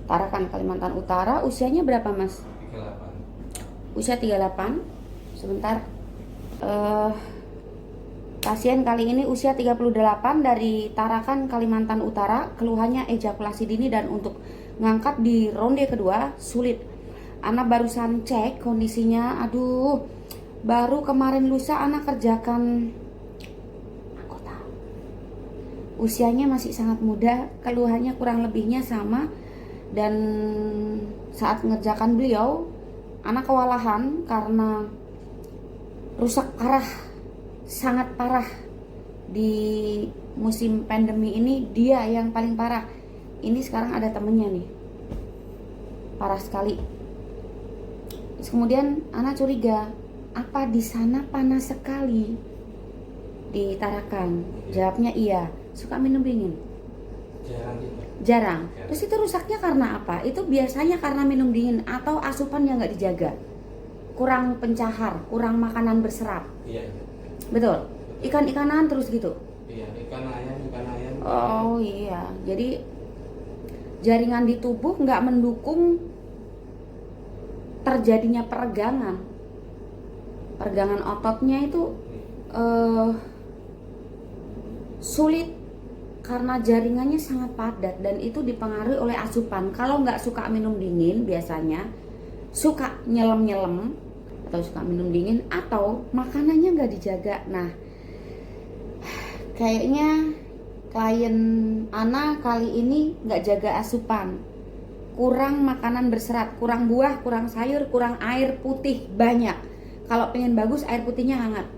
Tarakan, Kalimantan Utara. Usianya berapa, Mas? 38. Usia 38. Sebentar. Pasien kali ini usia 38 dari Tarakan, Kalimantan Utara. Keluhannya ejakulasi dini dan untuk ngangkat di ronde kedua sulit. Anak barusan cek kondisinya, aduh, baru kemarin lusa anak kerjakan anggota. Usianya masih sangat muda, keluhannya kurang lebihnya sama. Dan saat mengerjakan beliau, anak kewalahan karena rusak parah, sangat parah. Di musim pandemi ini dia yang paling parah. Ini sekarang ada temennya nih, parah sekali. Terus kemudian anak curiga, apa di sana panas sekali di Tarakan? Jawabnya iya. Suka minum dingin? Jarang gitu. Jarang. Terus itu rusaknya karena apa? Itu biasanya karena minum dingin atau asupan yang nggak dijaga, kurang pencahar, kurang makanan berserat. Iya. Betul. Ikan-ikanan terus gitu. Iya, ikan ayam. Oh iya. Jadi jaringan di tubuh nggak mendukung terjadinya peregangan. Peregangan ototnya itu sulit karena jaringannya sangat padat dan itu dipengaruhi oleh asupan. Kalau nggak suka minum dingin biasanya suka nyelem-nyelem atau suka minum dingin atau makanannya nggak dijaga. Nah, kayaknya klien Ana kali ini nggak jaga asupan, kurang makanan berserat, kurang buah, kurang sayur, kurang air putih banyak. Kalau pengen bagus air putihnya hangat,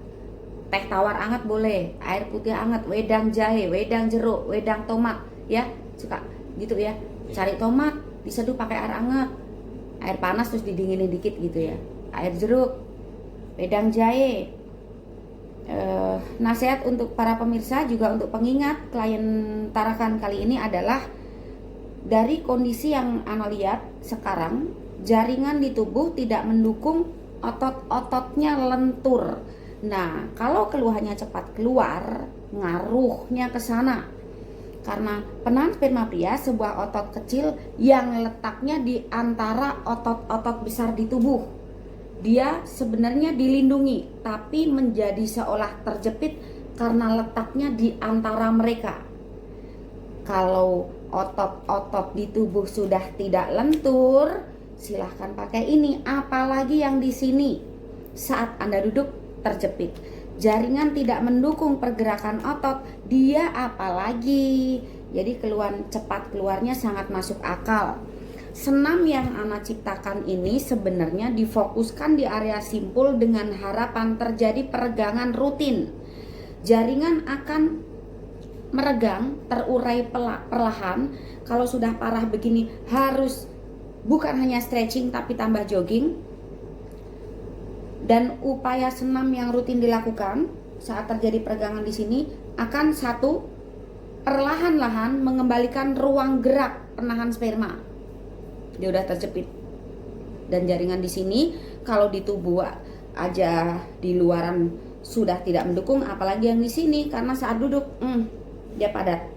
teh tawar hangat boleh, air putih hangat, wedang jahe, wedang jeruk, wedang tomat, ya suka gitu ya. Cari tomat diseduh pakai air hangat, air panas terus didinginin dikit gitu ya. Air jeruk, wedang jahe. Nasihat untuk para pemirsa juga untuk pengingat klien Tarakan kali ini adalah dari kondisi yang Ana lihat sekarang, jaringan di tubuh tidak mendukung, otot-ototnya lentur. Nah, kalau keluhannya cepat keluar, ngaruhnya ke sana. Karena penahan sperma pria sebuah otot kecil yang letaknya di antara otot-otot besar di tubuh. Dia sebenarnya dilindungi, tapi menjadi seolah terjepit karena letaknya di antara mereka. Kalau otot-otot di tubuh sudah tidak lentur, silahkan pakai ini. Apalagi yang di sini, saat Anda duduk terjepit, jaringan tidak mendukung pergerakan otot, dia apalagi. Jadi cepat keluarnya sangat masuk akal. Senam yang Ana ciptakan ini sebenarnya difokuskan di area simpul dengan harapan terjadi peregangan rutin. Jaringan akan meregang, terurai perlahan. Kalau sudah parah begini harus bukan hanya stretching tapi tambah jogging. Dan upaya senam yang rutin dilakukan saat terjadi peregangan di sini akan satu, perlahan-lahan mengembalikan ruang gerak penahan sperma. Dia udah terjepit dan jaringan di sini kalau di tubuh aja di luaran sudah tidak mendukung, apalagi yang di sini karena saat duduk dia padat.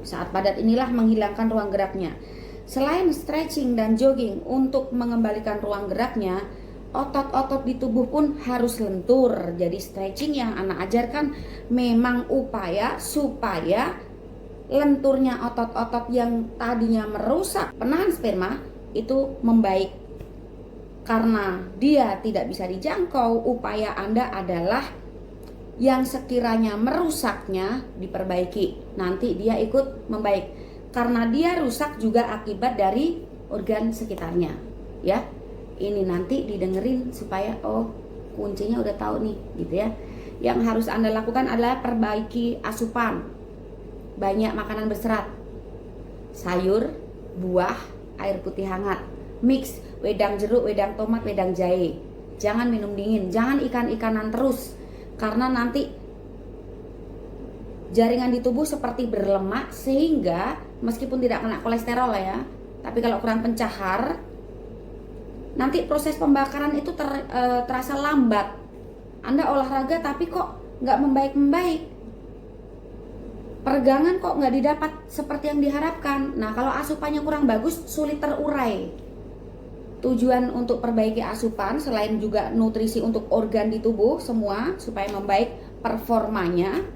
Saat padat inilah menghilangkan ruang geraknya. Selain stretching dan jogging untuk mengembalikan ruang geraknya, otot-otot di tubuh pun harus lentur. Jadi stretching yang Ana ajarkan memang upaya supaya lenturnya otot-otot yang tadinya merusak penahan sperma itu membaik. Karena dia tidak bisa dijangkau, upaya Anda adalah yang sekiranya merusaknya diperbaiki. Nanti dia ikut membaik. Karena dia rusak juga akibat dari organ sekitarnya. Ya, ini nanti didengerin supaya kuncinya udah tahu nih, gitu ya. Yang harus Anda lakukan adalah perbaiki asupan. Banyak makanan berserat, sayur, buah, air putih hangat, mix wedang jeruk, wedang tomat, wedang jahe. Jangan minum dingin, jangan ikan-ikanan terus, karena nanti jaringan di tubuh seperti berlemak sehingga meskipun tidak kena kolesterol ya, tapi kalau kurang pencahar nanti proses pembakaran itu terasa lambat. Anda olahraga tapi kok nggak membaik-membaik. peregangan kok nggak didapat seperti yang diharapkan. Nah, kalau asupannya kurang bagus, sulit terurai. Tujuan untuk perbaiki asupan selain juga nutrisi untuk organ di tubuh semua supaya membaik performanya,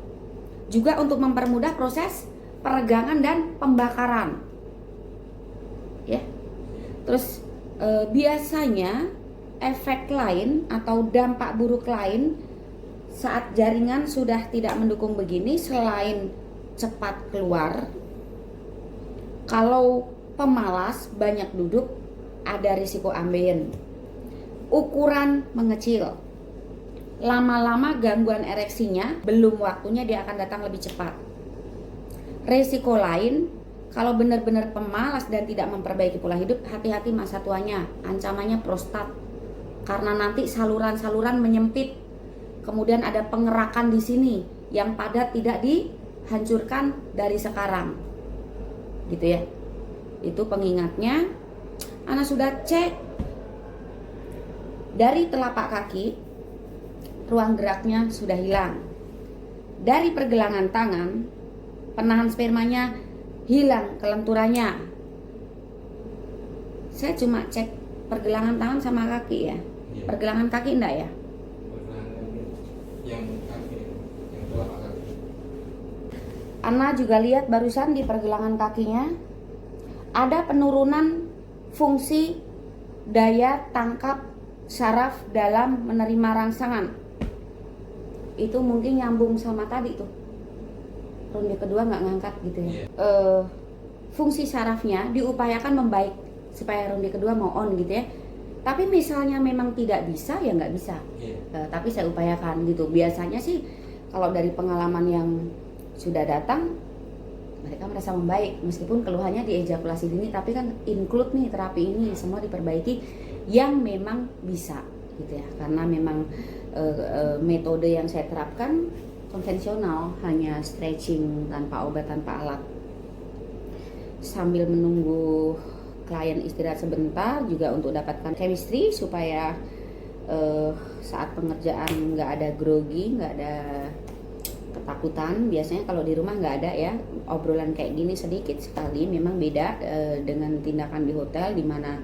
juga untuk mempermudah proses peregangan dan pembakaran. Ya. Terus biasanya efek lain atau dampak buruk lain saat jaringan sudah tidak mendukung begini, selain cepat keluar, kalau pemalas banyak duduk ada risiko ambeien, ukuran mengecil, lama-lama gangguan ereksinya belum waktunya dia akan datang lebih cepat. Risiko lain, kalau benar-benar pemalas dan tidak memperbaiki pola hidup, hati-hati masa tuanya, ancamannya prostat. Karena nanti saluran-saluran menyempit, kemudian ada pengerakan di sini yang padat tidak dihancurkan dari sekarang, gitu ya. Itu pengingatnya. Ana sudah cek dari telapak kaki, ruang geraknya sudah hilang. Dari pergelangan tangan, penahan spermanya hilang kelenturannya. Saya cuma cek pergelangan tangan sama kaki ya. Iya. Pergelangan kaki enggak ya? Pergelangan yang kaki, yang telapak kaki. Ana juga lihat barusan di pergelangan kakinya ada penurunan fungsi daya tangkap saraf dalam menerima rangsangan. Itu mungkin nyambung sama tadi tuh. Ronde kedua nggak ngangkat gitu ya. Yeah. Fungsi sarafnya diupayakan membaik supaya ronde kedua mau on gitu ya. Tapi misalnya memang tidak bisa ya nggak bisa. Yeah. Tapi saya upayakan gitu. Biasanya sih kalau dari pengalaman yang sudah datang, mereka merasa membaik meskipun keluhannya di ejakulasi dini, tapi kan include nih terapi ini semua diperbaiki yang memang bisa gitu ya. Karena memang metode yang saya terapkan konvensional, hanya stretching tanpa obat, tanpa alat. Sambil menunggu klien istirahat sebentar juga untuk dapatkan chemistry supaya saat pengerjaan nggak ada grogi, nggak ada ketakutan. Biasanya kalau di rumah nggak ada ya, obrolan kayak gini sedikit sekali. Memang beda dengan tindakan di hotel di mana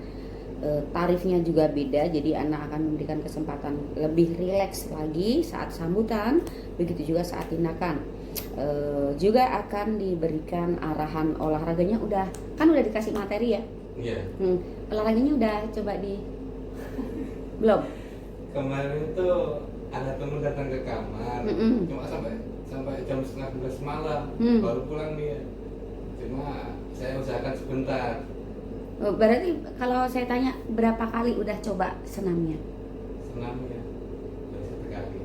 tarifnya juga beda. Jadi anak akan memberikan kesempatan lebih rileks lagi saat sambutan, begitu juga saat tindakan. Juga akan diberikan arahan olahraganya, udah dikasih materi ya. Iya. Olahraganya udah coba di belum? Kemarin itu ada teman datang ke kamar, cuma sampai jam 11:30 malam baru pulang dia. Cuma saya usahakan sebentar. Berarti kalau saya tanya berapa kali udah coba senamnya? Senamnya baru 1 kali.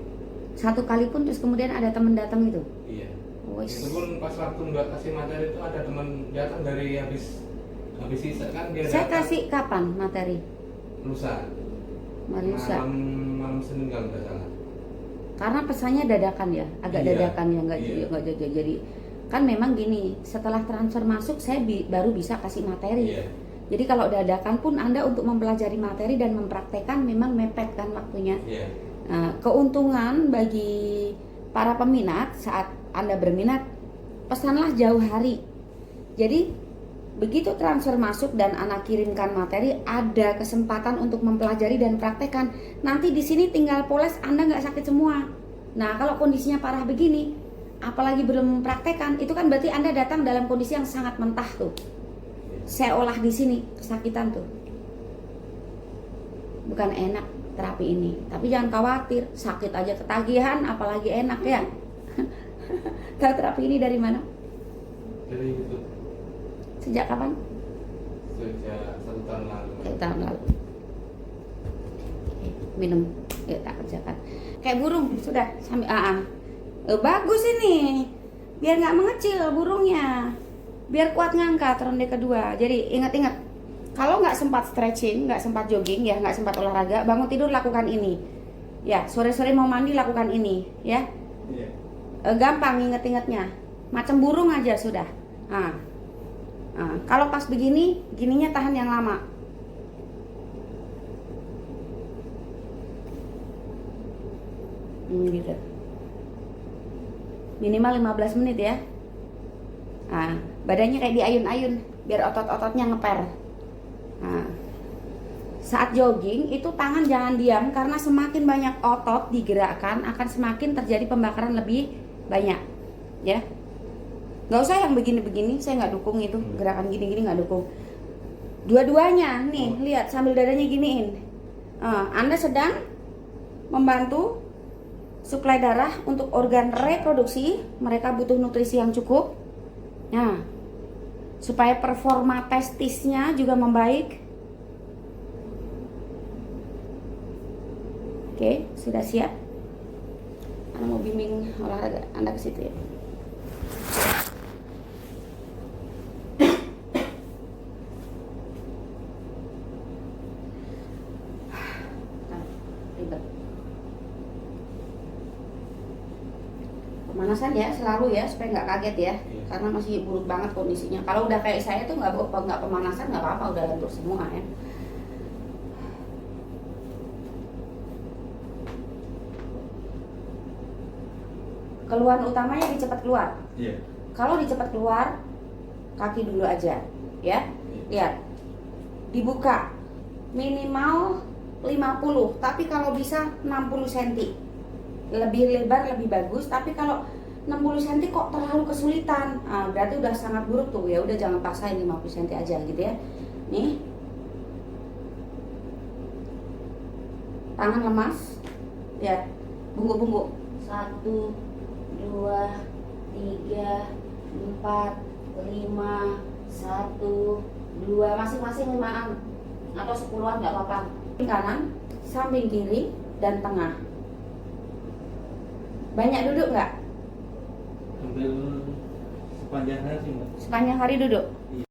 1 kali pun terus kemudian ada teman datang itu? Iya. Wes. Itu pun pas waktu nggak kasih materi itu ada teman datang dari habis sisa kan dia. Saya datang kasih kapan materi? lusa. Lusa. Malam Senin kalau nggak salah. Karena pesannya dadakan ya, agak Iya. dadakan ya, nggak Iya. jadi kan memang gini, setelah transfer masuk saya baru bisa kasih materi. Iya. Jadi kalau dadakan pun Anda untuk mempelajari materi dan mempraktekkan memang mepet kan waktunya. Iya. Nah, keuntungan bagi para peminat saat Anda berminat, pesanlah jauh hari. Jadi begitu transfer masuk dan anak kirimkan materi, ada kesempatan untuk mempelajari dan praktekkan. Nanti di sini tinggal poles, Anda nggak sakit semua. Nah, kalau kondisinya parah begini, apalagi belum mempraktekkan, itu kan berarti Anda datang dalam kondisi yang sangat mentah tuh. Saya olah di sini, kesakitan tuh. Bukan enak terapi ini, tapi jangan khawatir, sakit aja ketagihan, apalagi enak ya. Tahu terapi ini dari mana? Dari itu Sejak kapan? sejak 1 tahun lalu. 1 tahun lalu. Minum, yuk tak kerjakan. Kayak burung, sudah sambil bagus ini, biar nggak mengecil burungnya, biar kuat ngangkat ronde kedua. Jadi ingat-ingat, kalau nggak sempat stretching, nggak sempat jogging ya, nggak sempat olahraga, bangun tidur lakukan ini. Ya, sore-sore mau mandi lakukan ini, ya. Iya. Gampang inget-ingetnya, macam burung aja sudah. Kalau pas begini, gininya tahan yang lama. Gitu. Minimal 15 menit ya. Nah, badannya kayak diayun-ayun biar otot-ototnya ngeper. Nah, saat jogging itu tangan jangan diam, karena semakin banyak otot digerakkan akan semakin terjadi pembakaran lebih banyak, ya. Nggak usah yang begini-begini, saya nggak dukung itu, gerakan gini-gini nggak dukung. Dua-duanya nih, lihat sambil dadanya giniin. Anda sedang membantu suplai darah untuk organ reproduksi, mereka butuh nutrisi yang cukup. Nah, supaya performa testisnya juga membaik. Oke, sudah siap? Anda mau bimbing olahraga, Anda ke situ ya. Ribet. Pemanasan ya selalu ya, supaya nggak kaget ya, karena masih buruk banget kondisinya. Kalau udah kayak saya tuh nggak pemanasan nggak apa-apa, udah lentur semua ya. Keluhan utamanya di cepat keluar. Iya. Kalau di cepat keluar, kaki dulu aja, ya. Lihat, dibuka minimal 50, tapi kalau bisa 60 cm. Lebih lebar lebih bagus, tapi kalau 60 cm kok terlalu kesulitan, berarti udah sangat buruk tuh. Ya udah jangan paksain 50 cm aja gitu ya. Nih, tangan lemas, lihat, bungkuk-bungkuk. 1, 2, 3, 4, 5, 1, 2, masing-masing 5-an atau 10-an nggak apa-apa. Kanan, samping kiri, dan tengah. Banyak duduk nggak? Hampir sepanjang hari sih, Mbak. Sepanjang hari duduk?